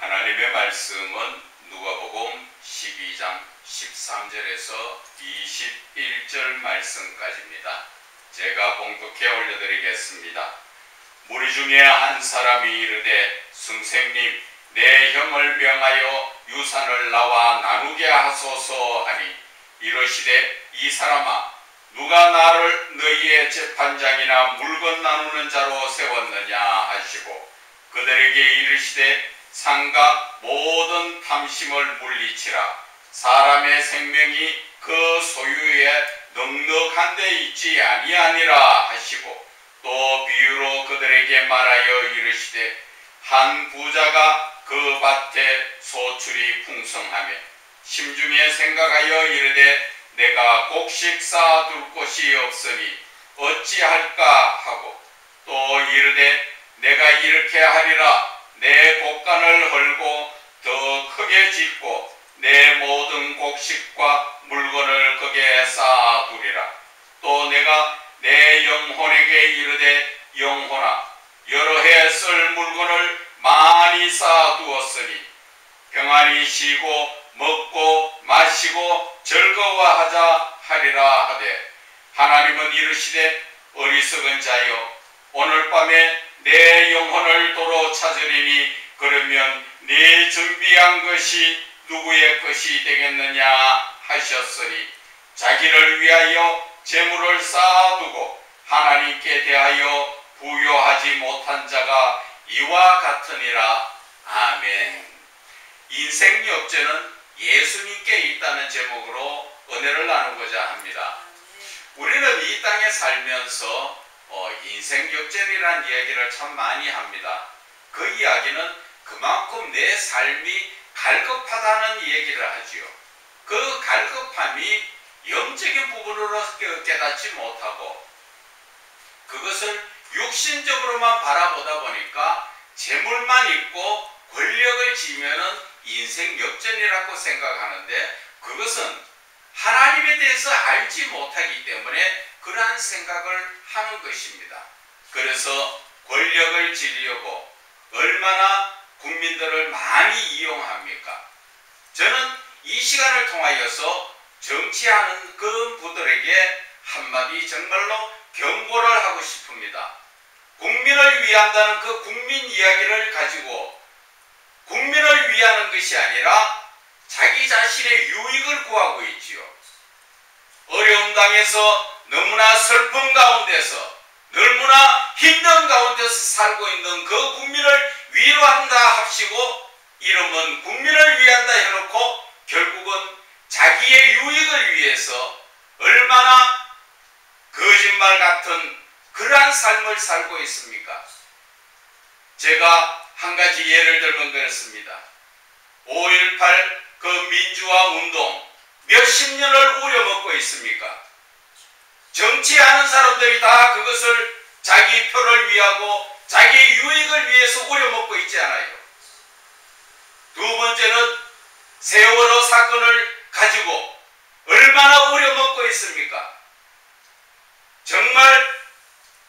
하나님의 말씀은 누가복음 12장 13절에서 21절 말씀까지입니다. 제가 봉독해 올려드리겠습니다. 무리 중에 한 사람이 이르되 선생님, 내 형을 명하여 유산을 나와 나누게 하소서 하니, 이르시되 이 사람아, 누가 나를 너희의 재판장이나 물건 나누는 자로 세웠느냐 하시고, 그들에게 이르시되 상각 모든 탐심을 물리치라. 사람의 생명이 그 소유에 넉넉한 데 있지 아니하니라 하시고, 또 비유로 그들에게 말하여 이르시되 한 부자가 그 밭에 소출이 풍성하며 심중에 생각하여 이르되 내가 곡식 쌓아둘 곳이 없으니 어찌할까 하고, 또 이르되 내가 이렇게 하리라. 내 곡간을 헐고 더 크게 짓고 내 모든 곡식과 물건을 거기에 쌓아두리라. 또 내가 내 영혼에게 이르되 영혼아, 여러 해 쓸 물건을 많이 쌓아두었으니 평안히 쉬고 먹고 마시고 즐거워하자 하리라 하되, 하나님은 이르시되 어리석은 자여, 오늘 밤에 내 영혼을 도로 찾으리니 그러면 네 준비한 것이 누구의 것이 되겠느냐 하셨으니, 자기를 위하여 재물을 쌓아두고 하나님께 대하여 부요하지 못한 자가 이와 같으니라. 아멘. 인생 역전은 예수님께 있다는 제목으로 은혜를 나누고자 합니다. 우리는 이 땅에 살면서 인생 역전이라는 이야기를 참 많이 합니다. 그 이야기는 그만큼 내 삶이 갈급하다는 얘기를 하지요. 그 갈급함이 영적인 부분으로 깨닫지 못하고 그것을 육신적으로만 바라보다 보니까 재물만 있고 권력을 지면은 인생 역전이라고 생각하는데, 그것은 하나님에 대해서 알지 못하기 때문에 그러한 생각을 하는 것입니다. 그래서 권력을 지으려고 얼마나 국민들을 많이 이용합니까? 저는 이 시간을 통하여서 정치하는 그 분들에게 한마디 정말로 경고를 하고 싶습니다. 국민을 위한다는 그 국민 이야기를 가지고 국민을 위하는 것이 아니라 자기 자신의 유익을 구하고 있지요. 어려움 당해서 너무나 슬픔 가운데서 너무나 힘든 가운데서 살고 있는 그 국민을 위로한다 합시고, 이름은 국민을 위한다 해놓고 결국은 자기의 유익을 위해서 얼마나 거짓말 같은 그러한 삶을 살고 있습니까? 제가 한 가지 예를 들면 그렇습니다. 5.18 그 민주화 운동 몇십 년을 우려먹고 있습니까? 정치하는 사람들이 다 그것을 자기 표를 위하고 자기 유익을 위해서 우려먹고 있지 않아요. 두 번째는 세월호 사건을 가지고 얼마나 우려먹고 있습니까? 정말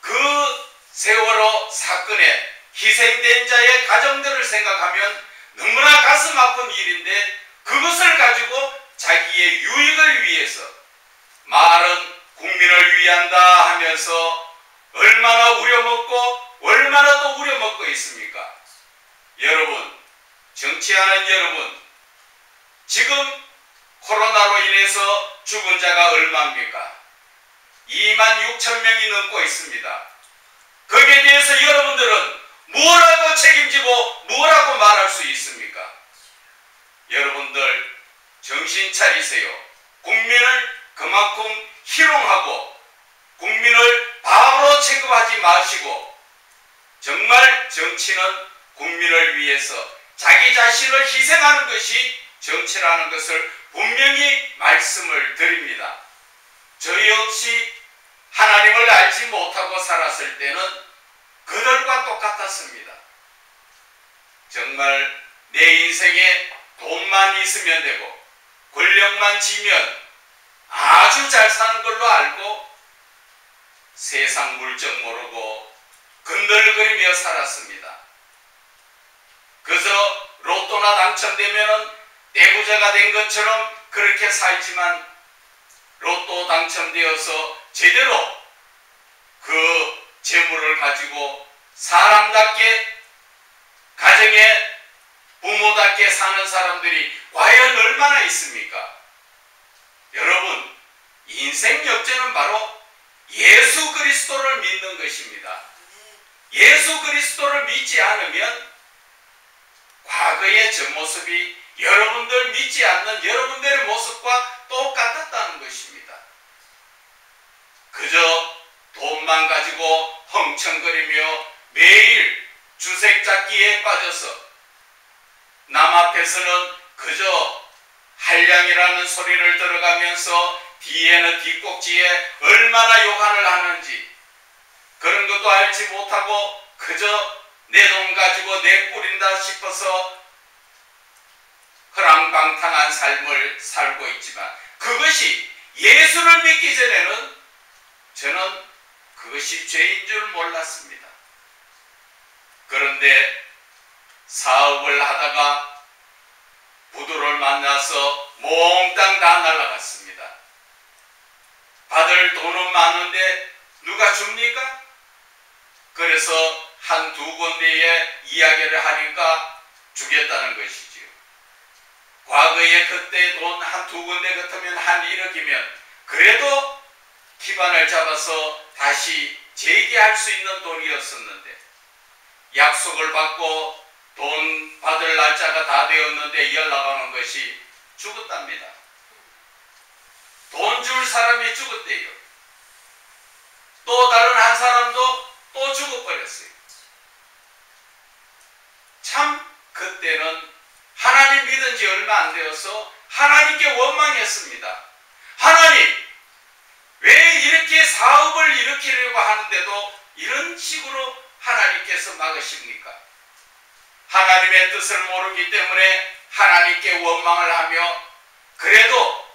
그 세월호 사건에 희생된 자의 가정들을 생각하면 너무나 가슴 아픈 일인데, 그것을 가지고 자기의 유익을 위해서 말은 국민을 위한다 하면서 얼마나 우려먹고 얼마나 또 우려먹고 있습니까? 여러분, 정치하는 여러분, 지금 코로나로 인해서 죽은 자가 얼마입니까? 26,000명이 넘고 있습니다. 거기에 대해서 여러분들은 뭐라고 책임지고 뭐라고 말할 수 있습니까? 여러분들 정신 차리세요. 국민을 그만큼 희롱하고 국민을 바보로 취급하지 마시고, 정말 정치는 국민을 위해서 자기 자신을 희생하는 것이 정치라는 것을 분명히 말씀을 드립니다. 저 역시 하나님을 알지 못하고 살았을 때는 그들과 똑같았습니다. 정말 내 인생에 돈만 있으면 되고 권력만 지면 아주 잘 사는 걸로 알고 세상 물정 모르고 근들거리며 살았습니다. 그저 로또나 당첨되면은 떼부자가 된 것처럼 그렇게 살지만 로또 당첨되어서 제대로 그 재물을 가지고 사람답게 가정에 부모답게 사는 사람들이 과연 얼마나 있습니까? 여러분, 인생 역전은 바로 예수 그리스도를 믿는 것입니다. 예수 그리스도를 믿지 않으면 과거의 저 모습이 여러분들 믿지 않는 여러분들의 모습과 똑같았다는 것입니다. 그저 돈만 가지고 헝청거리며 매일 주색 잡기에 빠져서 남 앞에서는 그저 한량이라는 소리를 들어가면서 뒤에는 뒷꼭지에 얼마나 욕한을 하는지 그런 것도 알지 못하고 그저 내 돈 가지고 내 뿌린다 싶어서 허랑방탕한 삶을 살고 있지만 그것이 예수를 믿기 전에는 저는 그것이 죄인 줄 몰랐습니다. 그런데 사업을 하다가 부도를 만나서 몽땅 다 날아갔습니다. 받을 돈은 많은데 누가 줍니까? 그래서 한두 군데에 이야기를 하니까 주겠다는 것이지요. 과거에 그때 돈 한두 군데 같으면 한 1억이면 그래도 기반을 잡아서 다시 재기할 수 있는 돈이었었는데 약속을 받고 돈 받을 날짜가 다 되었는데 연락 오는 것이 죽었답니다. 돈 줄 사람이 죽었대요. 또 다른 한 사람도 또 죽어버렸어요. 참 그때는 하나님 믿은 지 얼마 안 되어서 하나님께 원망했습니다. 하나님, 왜 이렇게 사업을 일으키려고 하는데도 이런 식으로 하나님께서 막으십니까? 하나님의 뜻을 모르기 때문에 하나님께 원망을 하며 그래도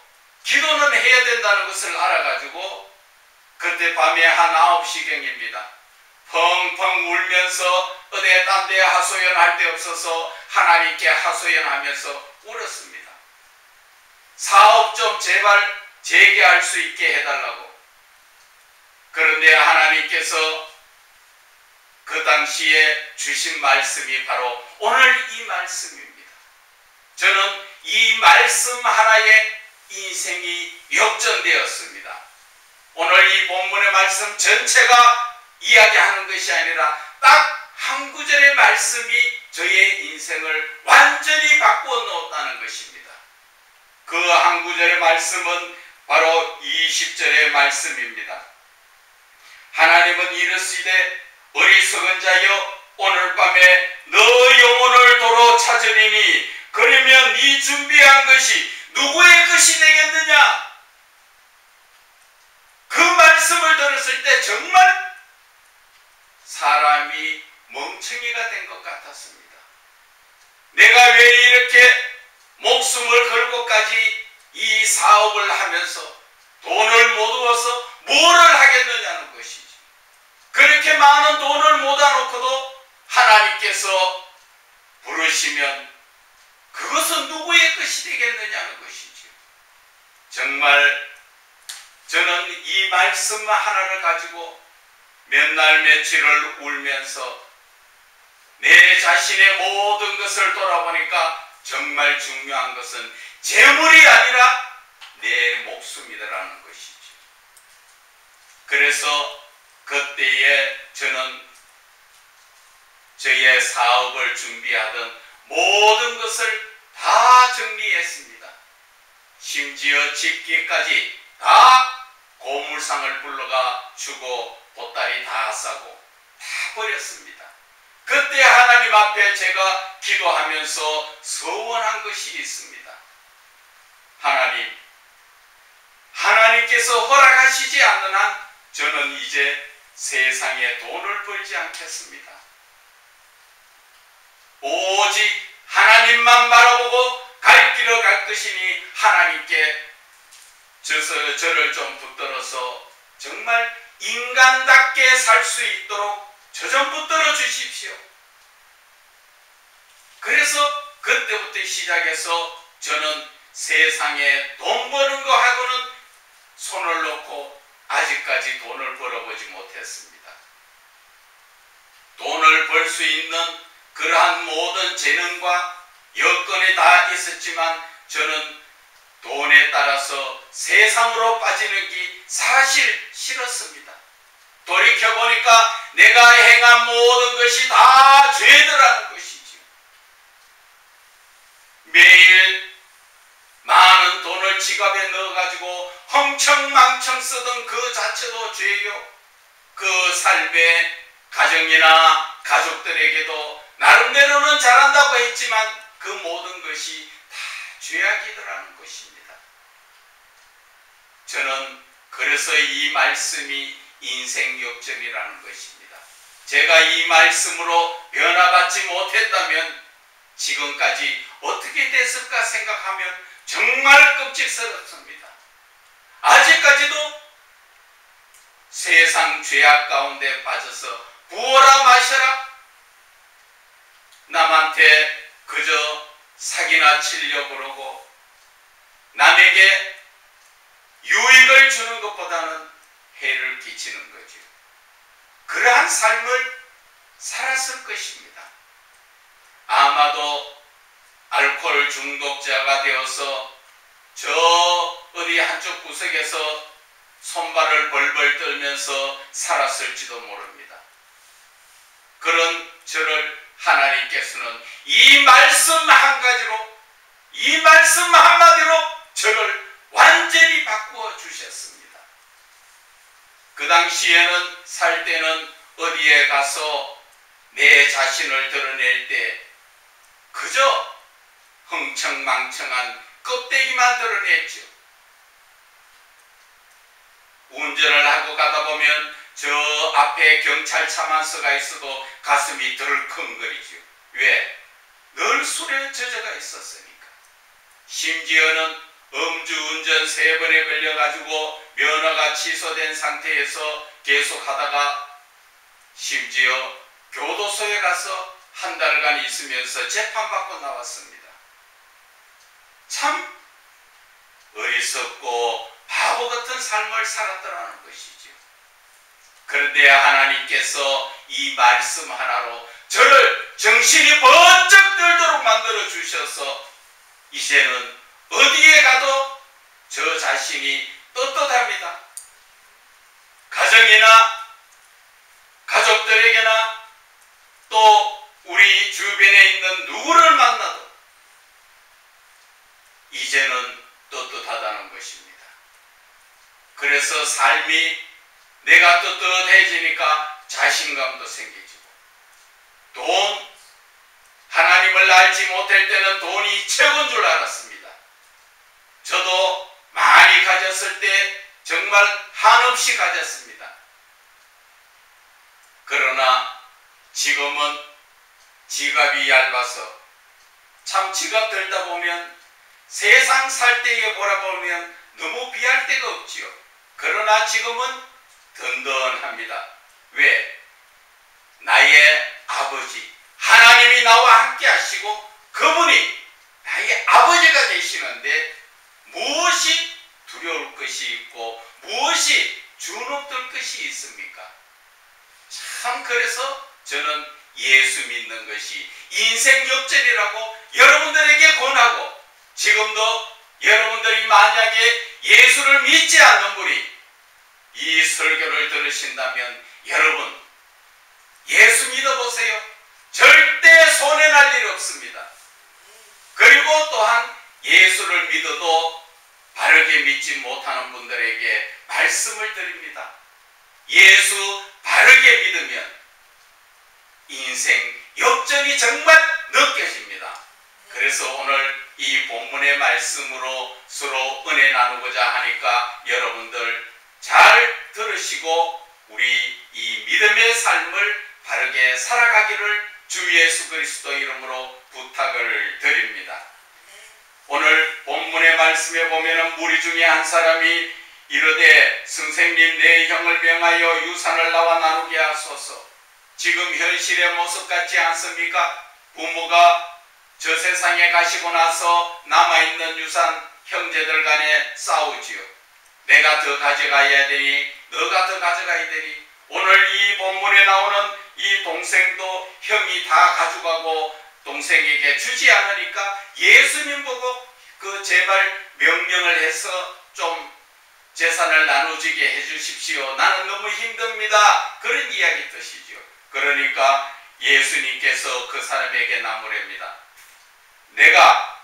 기도는 해야 된다는 것을 알아가지고 그때 밤에 한 9시경입니다. 펑펑 울면서 어디 딴 데 하소연할 데 없어서 하나님께 하소연하면서 울었습니다. 사업 좀 제발 재개할 수 있게 해달라고. 그런데 하나님께서 그 당시에 주신 말씀이 바로 오늘 이 말씀입니다. 저는 이 말씀 하나에 인생이 역전되었습니다. 오늘 이 본문의 말씀 전체가 이야기하는 것이 아니라 딱 한 구절의 말씀이 저의 인생을 완전히 바꾸어 놓았다는 것입니다. 그 한 구절의 말씀은 바로 20절의 말씀입니다. 하나님은 이르시되 어리석은 자여 오늘 밤에 너 영혼을 도로 찾으리니 그러면 네 준비한 것이 누구의 것이 되겠느냐? 그 말씀을 들었을 때 정말 사람이 멍청이가 된 것 같았습니다. 내가 왜 이렇게 목숨을 걸고까지 이 사업을 하면서 돈을 못 얻어서 뭐를 하겠느냐는 것이지. 그렇게 많은 돈을 모아놓고도 하나님께서 부르시면 그것은 누구의 것이 되겠느냐는 것이지. 정말 저는 이 말씀 하나를 가지고 몇 날 며칠을 울면서 내 자신의 모든 것을 돌아보니까 정말 중요한 것은 재물이 아니라 내 목숨이라는 것이지. 그래서 그때에 저는 저의 사업을 준비하던 모든 것을 다 정리했습니다. 심지어 집기까지 다 고물상을 불러가 주고 보따리 다 싸고 다 버렸습니다. 그때 하나님 앞에 제가 기도하면서 서원한 것이 있습니다. 하나님, 하나님께서 허락하시지 않는 한 저는 이제 세상에 돈을 벌지 않겠습니다. 오직 하나님만 바라보고 갈 길을 갈 것이니 하나님께 저를 좀 붙들어서 정말 인간답게 살 수 있도록 저 좀 붙들어 주십시오. 그래서 그때부터 시작해서 저는 세상에 돈 버는 거 하고는 손을 놓고 아직까지 돈을 벌어보지 못했습니다. 돈을 벌 수 있는 그러한 모든 재능과 여건이 다 있었지만 저는 돈에 따라서 세상으로 빠지는 게 사실 싫었습니다. 돌이켜보니까 내가 행한 모든 것이 다 죄더라는 것이지요. 매일 많은 돈을 지갑에 넣어가지고 흥청망청 쓰던 그 자체도 죄요. 그 삶에 가정이나 가족들에게도 나름대로는 잘한다고 했지만 그 모든 것이 다 죄악이더라는 것입니다. 저는 그래서 이 말씀이 인생 역전이라는 것입니다. 제가 이 말씀으로 변화받지 못했다면 지금까지 어떻게 됐을까 생각하면 정말 끔찍스럽습니다. 아직까지도 세상 죄악 가운데 빠져서 부어라 마셔라, 남한테 그저 사기나 치려고 그러고 남에게 유익을 주는 것보다는 해를 끼치는 거죠. 그러한 삶을 살았을 것입니다. 아마도 알코올 중독자가 되어서 저 어디 한쪽 구석에서 손발을 벌벌 떨면서 살았을지도 모릅니다. 그런 저를 하나님께서는 이 말씀 한 가지로, 이 말씀 한마디로 저를 완전히 바꾸어 주셨습니다. 그 당시에는 살 때는 어디에 가서 내 자신을 드러낼 때 그저 흥청망청한 껍데기만 드러냈죠. 운전을 하고 가다 보면 저 앞에 경찰차만 서가 있어도 가슴이 덜컹거리죠. 왜? 늘 술에 젖어가 있었으니까. 심지어는 음주운전 3번에 걸려가지고 면허가 취소된 상태에서 계속 하다가 심지어 교도소에 가서 한 달간 있으면서 재판받고 나왔습니다. 참 어리석고 바보 같은 삶을 살았더라는 것이죠. 그런데 하나님께서 이 말씀 하나로 저를 정신이 번쩍 들도록 만들어 주셔서 이제는 어디에 가도 저 자신이 떳떳합니다. 가정이나 가족들에게나 또 우리 주변에 있는 누구를 만나도 이제는 떳떳하다는 것입니다. 그래서 삶이 내가 떳떳해지니까 자신감도 생기지고, 돈, 하나님을 알지 못할 때는 돈이 최고인 줄 알았습니다. 저도 많이 가졌을 때 정말 한없이 가졌습니다. 그러나 지금은 지갑이 얇아서 참 지갑 들다 보면 세상 살 때에 보라보면 너무 비할 데가 없지요. 그러나 지금은 든든합니다. 왜? 나의 아버지 하나님이 나와 함께 하시고 그분이 나의 아버지가 되시는데 무엇이 두려울 것이 있고 무엇이 주눅들 것이 있습니까? 참 그래서 저는 예수 믿는 것이 인생 역전이라고 여러분들에게 권하고, 지금도 여러분들이 만약에 예수를 믿지 않는 분이 이 설교를 들으신다면 여러분 예수 믿어보세요. 절대 손해날 일 없습니다. 그리고 또한 예수를 믿어도 바르게 믿지 못하는 분들에게 말씀을 드립니다. 예수 바르게 믿으면 인생 역전이 정말 느껴집니다. 그래서 오늘 이 본문의 말씀으로 서로 은혜 나누고자 하니까 여러분들 잘 들으시고 우리 이 믿음의 삶을 바르게 살아가기를 주 예수 그리스도 이름으로 부탁을 드립니다. 오늘 본문의 말씀에 보면은 무리 중에 한 사람이 이르되 선생님 내 형을 명하여 유산을 나와 나누게 하소서. 지금 현실의 모습 같지 않습니까? 부모가 저 세상에 가시고 나서 남아있는 유산 형제들 간에 싸우지요. 내가 더 가져가야 되니 너가 더 가져가야 되니. 오늘 이 본문에 나오는 이 동생도 형이 다 가져가고 동생에게 주지 않으니까 예수님 보고 그 제발 명령을 해서 좀 재산을 나누지게 해주십시오. 나는 너무 힘듭니다. 그런 이야기 뜻이죠. 그러니까 예수님께서 그 사람에게 나무랍니다. 내가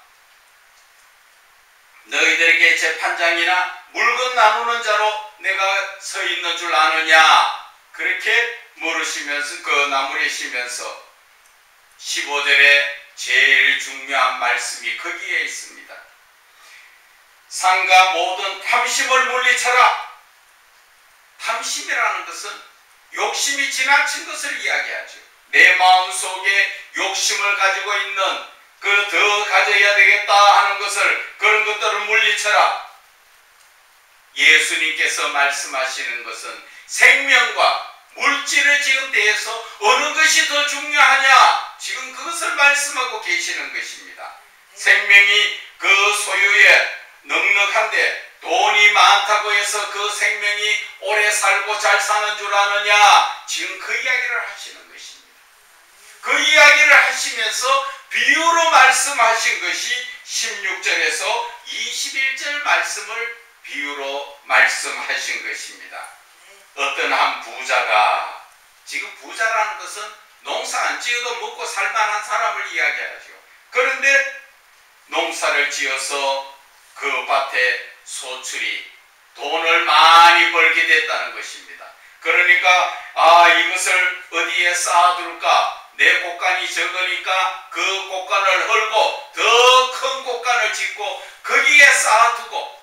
너희들에게 재판장이나 물건 나누는 자로 내가 서 있는 줄 아느냐? 그렇게 물으시면서 그 나무래시면서 15절에 제일 중요한 말씀이 거기에 있습니다. 상가 모든 탐심을 물리쳐라. 탐심이라는 것은 욕심이 지나친 것을 이야기하죠. 내 마음속에 욕심을 가지고 있는 그 더 가져야 되겠다 하는 것을, 그런 것들을 물리쳐라. 예수님께서 말씀하시는 것은 생명과 물질에 지금 대해서 어느 것이 더 중요하냐, 지금 그것을 말씀하고 계시는 것입니다. 생명이 그 소유에 넉넉한데 돈이 많다고 해서 그 생명이 오래 살고 잘 사는 줄 아느냐, 지금 그 이야기를 하시는 것입니다. 그 이야기를 하시면서 비유로 말씀하신 것이 16절에서 21절 말씀을 비유로 말씀하신 것입니다. 어떤 한 부자가, 지금 부자라는 것은 농사 안 지어도 먹고 살만한 사람을 이야기하죠. 그런데 농사를 지어서 그 밭에 소출이 돈을 많이 벌게 됐다는 것입니다. 그러니까 이것을 어디에 쌓아둘까? 내 곡간이 적으니까 그 곡간을 헐고 더 큰 곡간을 짓고 거기에 쌓아두고,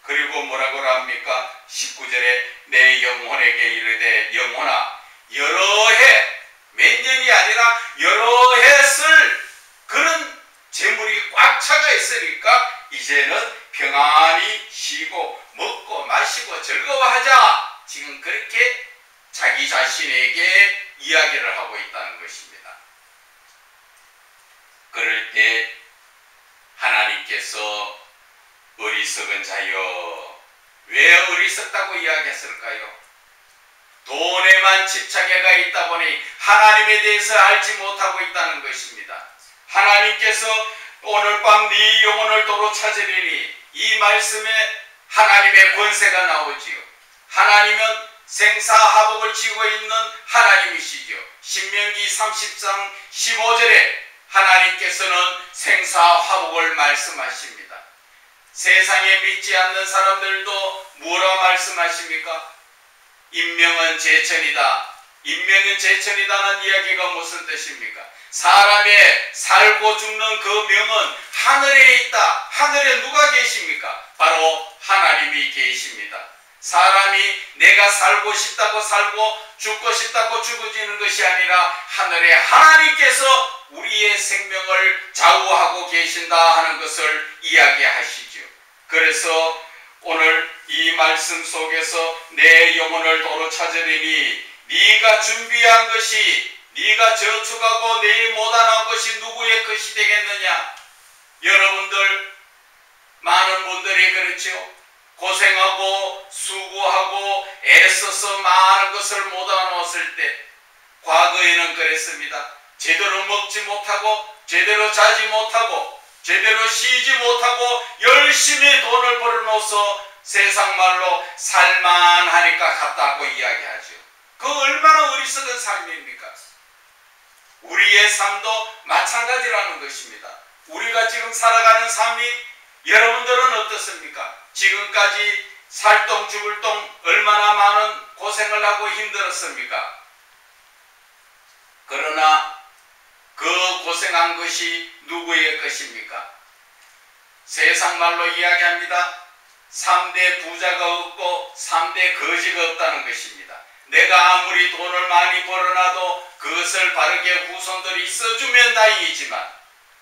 그리고 뭐라고 합니까? 19절에 내 영혼에게 이르되 영혼아 여러 해, 몇 년이 아니라 여러 해 쓸 그런 재물이 꽉 차가 있으니까 이제는 평안히 쉬고 먹고 마시고 즐거워하자. 지금 그렇게 자기 자신에게 이야기를 하고 있다는 것입니다. 그럴 때 하나님께서 어리석은 자여, 왜 어리석다고 이야기했을까요? 돈에만 집착해가 있다 보니 하나님에 대해서 알지 못하고 있다는 것입니다. 하나님께서 오늘 밤 네 영혼을 도로 찾으리니, 이 말씀에 하나님의 권세가 나오지요. 하나님은 생사화복을 지고 있는 하나님이시죠. 신명기 30장 15절에 하나님께서는 생사화복을 말씀하십니다. 세상에 믿지 않는 사람들도 뭐라 말씀하십니까? 인명은 제천이다. 인명은 제천이다는 이야기가 무슨 뜻입니까? 사람의 살고 죽는 그 명은 하늘에 있다. 하늘에 누가 계십니까? 바로 하나님이 계십니다. 사람이 내가 살고 싶다고 살고 죽고 싶다고 죽어지는 것이 아니라 하늘의 하나님께서 우리의 생명을 좌우하고 계신다 하는 것을 이야기하시죠. 그래서 오늘 이 말씀 속에서 내 영혼을 도로 찾으리니 네가 준비한 것이, 네가 저축하고 내일 못하는 것이 누구의 것이 되겠느냐? 여러분들, 많은 분들이 그렇죠. 고생하고 수고하고 애써서 많은 것을 모아놓았을 때, 과거에는 그랬습니다. 제대로 먹지 못하고 제대로 자지 못하고 제대로 쉬지 못하고 열심히 돈을 벌어놓아서 세상 말로 살만하니까 갔다고 이야기하죠. 그 얼마나 어리석은 삶입니까? 우리의 삶도 마찬가지라는 것입니다. 우리가 지금 살아가는 삶이, 여러분들은 어떻습니까? 지금까지 살동 죽을 동 얼마나 많은 고생을 하고 힘들었습니까? 그러나 그 고생한 것이 누구의 것입니까? 세상 말로 이야기합니다. 3대 부자가 없고 3대 거지가 없다는 것입니다. 내가 아무리 돈을 많이 벌어놔도 그것을 바르게 후손들이 써주면 다행이지만,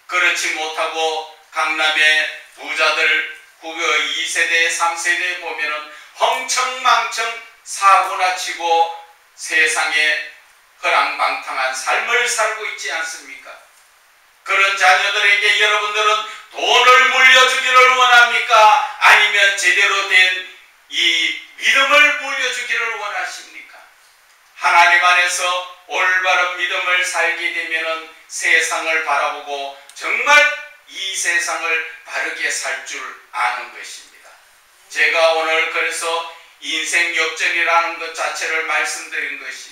그렇지 못하고 강남의 부자들 그 2세대 3세대 보면은 헝청망청 사고나 치고 세상에 허랑방탕한 삶을 살고 있지 않습니까? 그런 자녀들에게 여러분들은 돈을 물려주기를 원합니까? 아니면 제대로 된 이 믿음을 물려주기를 원하십니까? 하나님 안에서 올바른 믿음을 살게 되면 세상을 바라보고 정말 이 세상을 바르게 살 줄 아는 것입니다. 제가 오늘 그래서 인생 역전이라는 것 자체를 말씀드린 것이,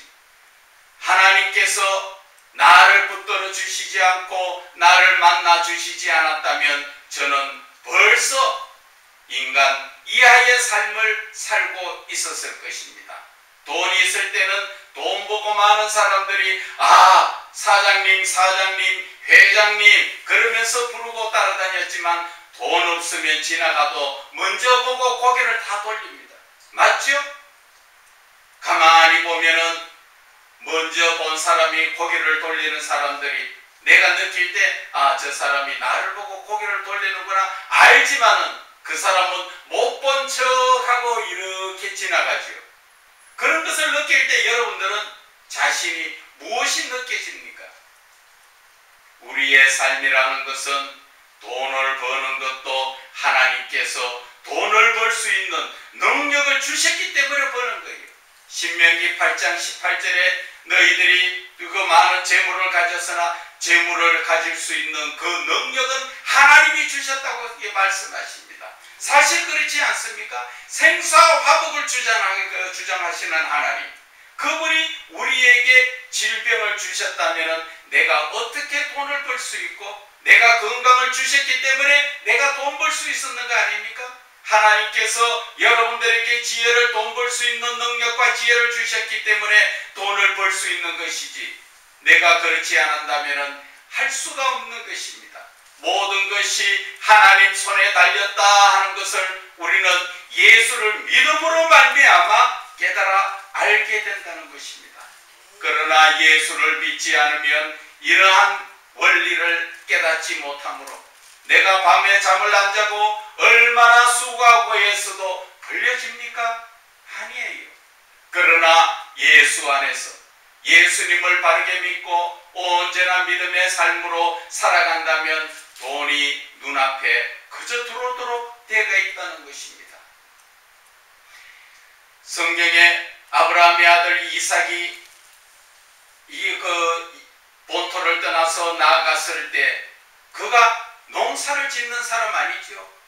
하나님께서 나를 붙들어 주시지 않고 나를 만나 주시지 않았다면 저는 벌써 인간 이하의 삶을 살고 있었을 것입니다. 돈이 있을 때는 돈 보고 많은 사람들이 사장님, 회장님 그러면서 부르고 따라다녔지만 돈 없으면 지나가도 먼저 보고 고개를 다 돌립니다. 맞죠? 가만히 보면은 먼저 본 사람이 고개를 돌리는 사람들이 내가 느낄 때 저 사람이 나를 보고 고개를 돌리는구나 알지만은 그 사람은 못 본 척하고 이렇게 지나가죠. 그런 것을 느낄 때 여러분들은 자신이 무엇이 느껴집니까? 우리의 삶이라는 것은 돈을 버는 것도 하나님께서 돈을 벌 수 있는 능력을 주셨기 때문에 버는 거예요. 신명기 8장 18절에 너희들이 그 많은 재물을 가졌으나 재물을 가질 수 있는 그 능력은 하나님이 주셨다고 말씀하십니다. 사실 그렇지 않습니까? 생사와 화복을 주장하시는 하나님, 그분이 우리에게 질병을 주셨다면 내가 어떻게 돈을 벌 수 있고 내가 건강을 주셨기 때문에 내가 돈 벌 수 있었는 거 아닙니까? 하나님께서 여러분들에게 지혜를 돈 벌 수 있는 능력과 지혜를 주셨기 때문에 돈을 벌 수 있는 것이지, 내가 그렇지 않았다면 할 수가 없는 것입니다. 모든 것이 하나님 손에 달렸다 하는 것을 우리는 예수를 믿음으로 말미암아 깨달아 알게 된다는 것입니다. 그러나 예수를 믿지 않으면 이러한 원리를 깨닫지 못하므로 내가 밤에 잠을 안 자고 얼마나 수고하고 애써도 걸려집니까? 아니에요. 그러나 예수 안에서 예수님을 바르게 믿고 언제나 믿음의 삶으로 살아간다면 돈이 눈앞에 그저 들어오도록 되어 있다는 것입니다. 성경에 아브라함의 아들 이삭이 본토를 떠나서 나아갔을 때 그가 농사를 짓는 사람 아니죠.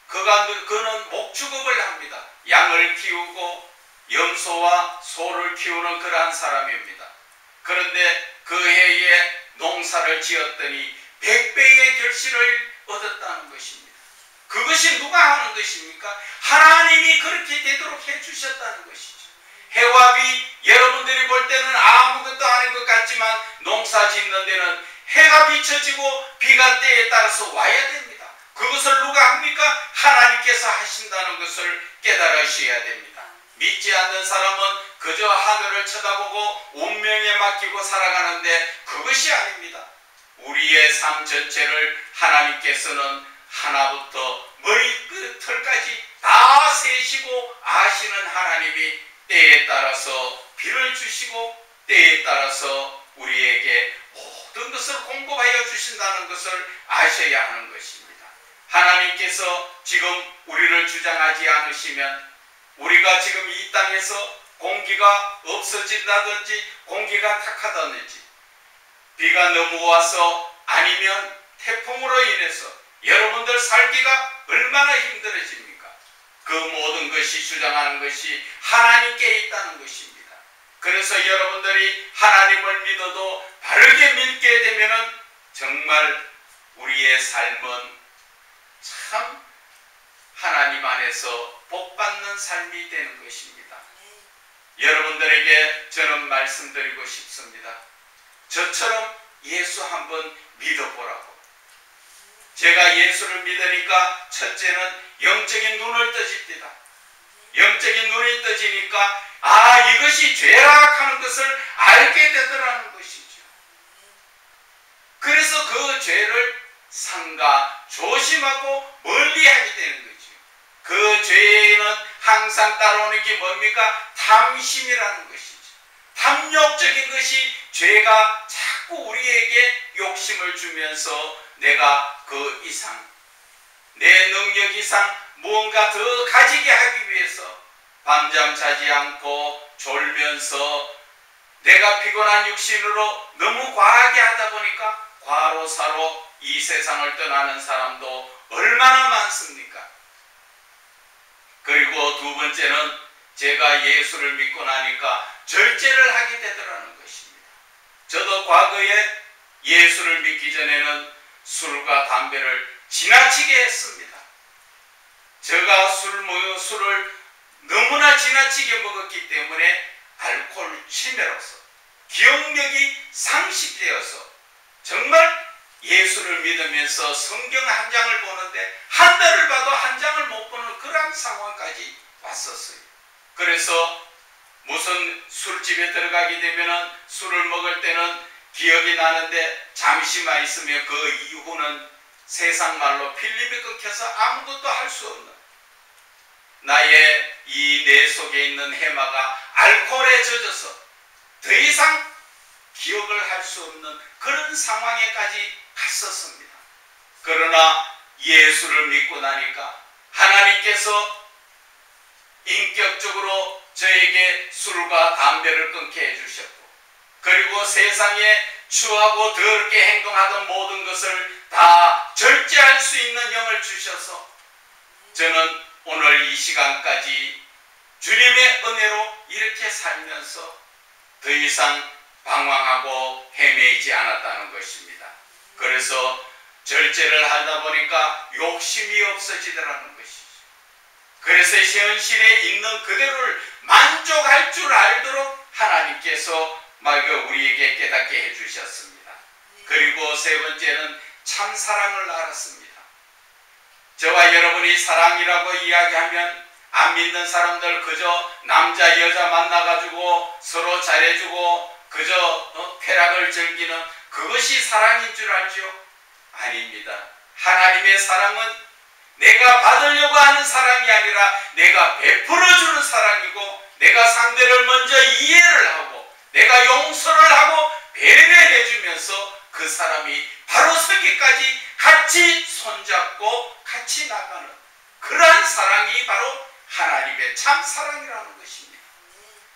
그는 목축업을 합니다. 양을 키우고 염소와 소를 키우는 그러한 사람입니다. 그런데 그 해에 농사를 지었더니 100배의 결실을 얻었다는 것입니다. 그것이 누가 하는 것입니까? 하나님이 그렇게 되도록 해주셨다는 것이죠. 해와 비, 여러분들이 볼 때는 아무것도 아닌 것 같지만 농사 짓는 데는 해가 비춰지고 비가 때에 따라서 와야 됩니다. 그것을 누가 합니까? 하나님께서 하신다는 것을 깨달으셔야 됩니다. 믿지 않는 사람은 그저 하늘을 쳐다보고 운명에 맡기고 살아가는데 그것이 아닙니다. 우리의 삶 전체를 하나님께서는 하나부터 머리끝까지 다 세시고 아시는 하나님이 때에 따라서 비를 주시고 때에 따라서 우리에게 모든 것을 공급하여 주신다는 것을 아셔야 하는 것입니다. 하나님께서 지금 우리를 주장하지 않으시면 우리가 지금 이 땅에서 공기가 없어진다든지 공기가 탁하다든지 비가 너무 와서 아니면 태풍으로 인해서 여러분들 살기가 얼마나 힘들어집니까? 그 모든 것이 주장하는 것이 하나님께 있다는 것입니다. 그래서 여러분들이 하나님을 믿어도 바르게 믿게 되면 정말 우리의 삶은 참 하나님 안에서 복받는 삶이 되는 것입니다. 여러분들에게 저는 말씀드리고 싶습니다. 저처럼 예수 한번 믿어보라고. 제가 예수를 믿으니까 첫째는 영적인 눈을 떠집니다. 영적인 눈이 떠지니까 이것이 죄라 하는 것을 알게 되더라는 것이죠. 그래서 그 죄를 삼가 조심하고 멀리하게 되는 거죠. 그 죄에는 항상 따라오는 게 뭡니까? 탐심이라는 것이죠. 탐욕적인 것이 죄가 자꾸 자꾸 우리에게 욕심을 주면서 내가 그 이상, 내 능력 이상 무언가 더 가지게 하기 위해서 밤잠 자지 않고 졸면서 내가 피곤한 육신으로 너무 과하게 하다 보니까 과로사로 이 세상을 떠나는 사람도 얼마나 많습니까? 그리고 두 번째는 제가 예수를 믿고 나니까 절제를 하게 되더라는 것입니다. 저도 과거에 예수를 믿기 전에는 술과 담배를 지나치게 했습니다. 제가 술을 너무나 지나치게 먹었기 때문에 알코올 치매로서 기억력이 상실되어서 정말 예수를 믿으면서 성경 한 장을 보는데 한 달을 봐도 한 장을 못 보는 그런 상황까지 왔었어요. 그래서 무슨 술집에 들어가게 되면 술을 먹을 때는 기억이 나는데 잠시만 있으면 그 이후는 세상 말로 필름이 끊겨서 아무것도 할 수 없는 나의 이 뇌 속에 있는 해마가 알코올에 젖어서 더 이상 기억을 할 수 없는 그런 상황에까지 갔었습니다. 그러나 예수를 믿고 나니까 하나님께서 인격적으로 저에게 술과 담배를 끊게 해주셨고, 그리고 세상에 추하고 더럽게 행동하던 모든 것을 다 절제할 수 있는 영을 주셔서 저는 오늘 이 시간까지 주님의 은혜로 이렇게 살면서 더 이상 방황하고 헤매이지 않았다는 것입니다. 그래서 절제를 하다 보니까 욕심이 없어지더라는 것이죠. 그래서 현실에 있는 그대로를 만족할 줄 알도록 하나님께서 우리에게 깨닫게 해주셨습니다. 그리고 세 번째는 참 사랑을 알았습니다. 저와 여러분이 사랑이라고 이야기하면 안 믿는 사람들 그저 남자 여자 만나가지고 서로 잘해주고 그저 쾌락을 즐기는 그것이 사랑인 줄 알죠? 아닙니다. 하나님의 사랑은 내가 받으려고 하는 사랑이 아니라 내가 베풀어주는 사랑이고, 내가 상대를 먼저 이해를 하고 내가 용서를 하고 배려해 주면서 그 사람이 바로 서기까지 같이 손잡고 같이 나가는 그러한 사랑이 바로 하나님의 참사랑이라는 것입니다.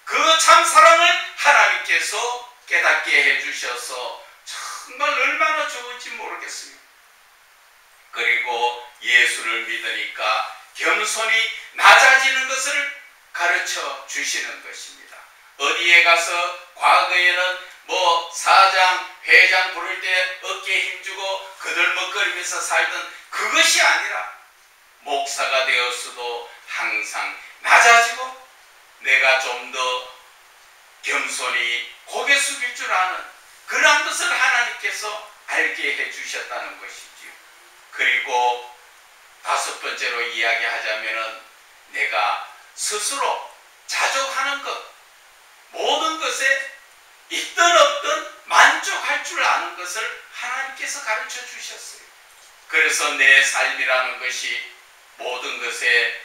그 참사랑을 하나님께서 깨닫게 해주셔서 정말 얼마나 좋은지 모르겠습니다. 그리고 예수를 믿으니까 겸손히 낮아지는 것을 가르쳐 주시는 것입니다. 어디에 가서 과거에는 사장, 회장 부를 때 어깨에 힘주고 거들먹거리면서 살던 그것이 아니라 목사가 되었어도 항상 낮아지고 내가 좀 더 겸손히 고개 숙일 줄 아는 그런 것을 하나님께서 알게 해주셨다는 것이지요. 그리고 다섯 번째로 이야기하자면은 내가 스스로 자족하는 것, 모든 것에 있든 없든 만족할 줄 아는 것을 하나님께서 가르쳐 주셨어요. 그래서 내 삶이라는 것이 모든 것에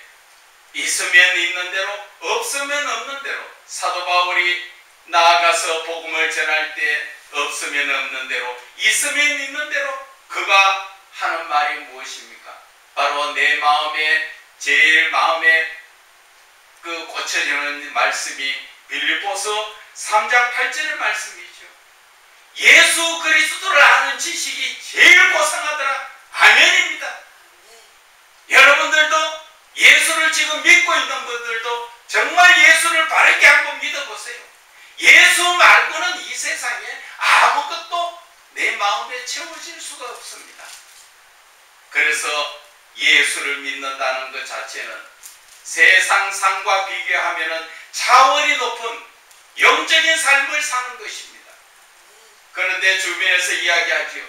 있으면 있는 대로 없으면 없는 대로, 사도 바울이 나아가서 복음을 전할 때 없으면 없는 대로 있으면 있는 대로 그가 하는 말이 무엇입니까? 바로 내 마음에 제일 마음에 꽂혀지는 말씀이 빌립보서 3장 8절의 말씀이죠. 예수 그리스도를 아는 지식이 제일 고상하더라. 아멘입니다. 여러분들도 예수를 지금 믿고 있는 분들도 정말 예수를 바르게 한번 믿어보세요. 예수 말고는 이 세상에 아무것도 내 마음에 채워질 수가 없습니다. 그래서 예수를 믿는다는 것 자체는 세상 상과 비교하면 차원이 높은 영적인 삶을 사는 것입니다. 그런데 주변에서 이야기하지요.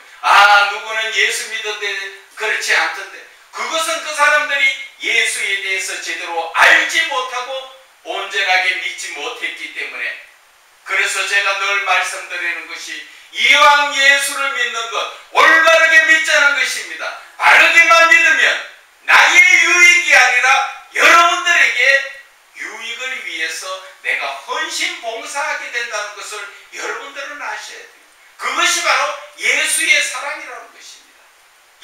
누구는 예수 믿었는데 그렇지 않던데. 그것은 그 사람들이 예수에 대해서 제대로 알지 못하고 온전하게 믿지 못했기 때문에. 그래서 제가 늘 말씀드리는 것이 이왕 예수를 믿는 것 올바르게 믿자는 것입니다. 바르게만 믿으면 나의 유익이 아니라 여러분들에게 유익을 위해서 내가 헌신 봉사하게 된다는 것을 여러분들은 아셔야 돼요. 그것이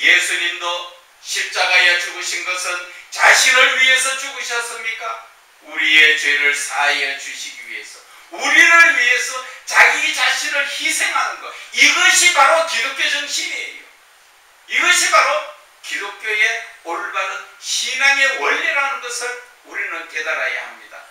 예수님도 십자가에 죽으신 것은 자신을 위해서 죽으셨습니까? 우리의 죄를 사하여 주시기 위해서, 우리를 위해서 자기 자신을 희생하는 것, 이것이 바로 기독교 정신이에요. 이것이 바로 기독교의 올바른 신앙의 원리라는 것을 우리는 깨달아야 합니다.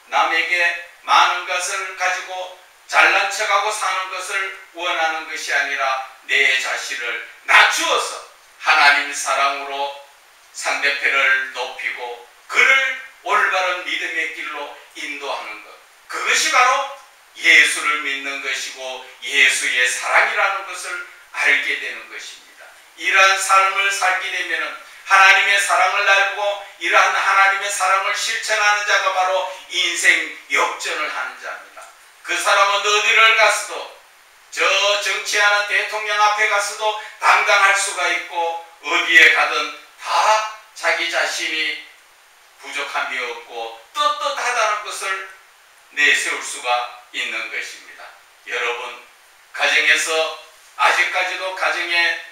남에게 많은 것을 가지고 잘난 척하고 사는 것을 원하는 것이 아니라 내 자신을 낮추어서 하나님 사랑으로 상대편을 높이고 그를 올바른 믿음의 길로 인도하는 것, 그것이 바로 예수를 믿는 것이고 예수의 사랑이라는 것을 알게 되는 것입니다. 이러한 삶을 살게 되면 하나님의 사랑을 알고 이러한 하나님의 사랑을 실천하는 자가 바로 인생 역전을 하는 자입니다. 그 사람은 어디를 갔어도, 저 정치하는 대통령 앞에 갔어도 당당할 수가 있고, 어디에 가든 다 자기 자신이 부족함이 없고 떳떳하다는 것을 내세울 수가 있는 것입니다. 여러분, 가정에서 아직까지도 가정의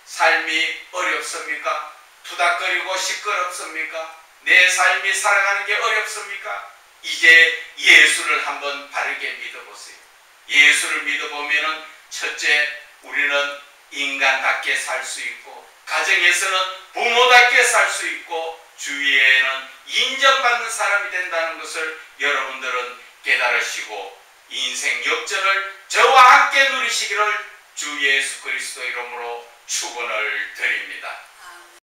삶이 어렵습니까? 투닥거리고 시끄럽습니까? 내 삶이 살아가는 게 어렵습니까? 이제 예수를 한번 바르게 믿어보세요. 예수를 믿어보면은 첫째, 우리는 인간답게 살 수 있고, 가정에서는 부모답게 살 수 있고, 주위에는 인정받는 사람이 된다는 것을 여러분들은 깨달으시고 인생 역전을 저와 함께 누리시기를 주 예수 그리스도 이름으로 축원을 드립니다.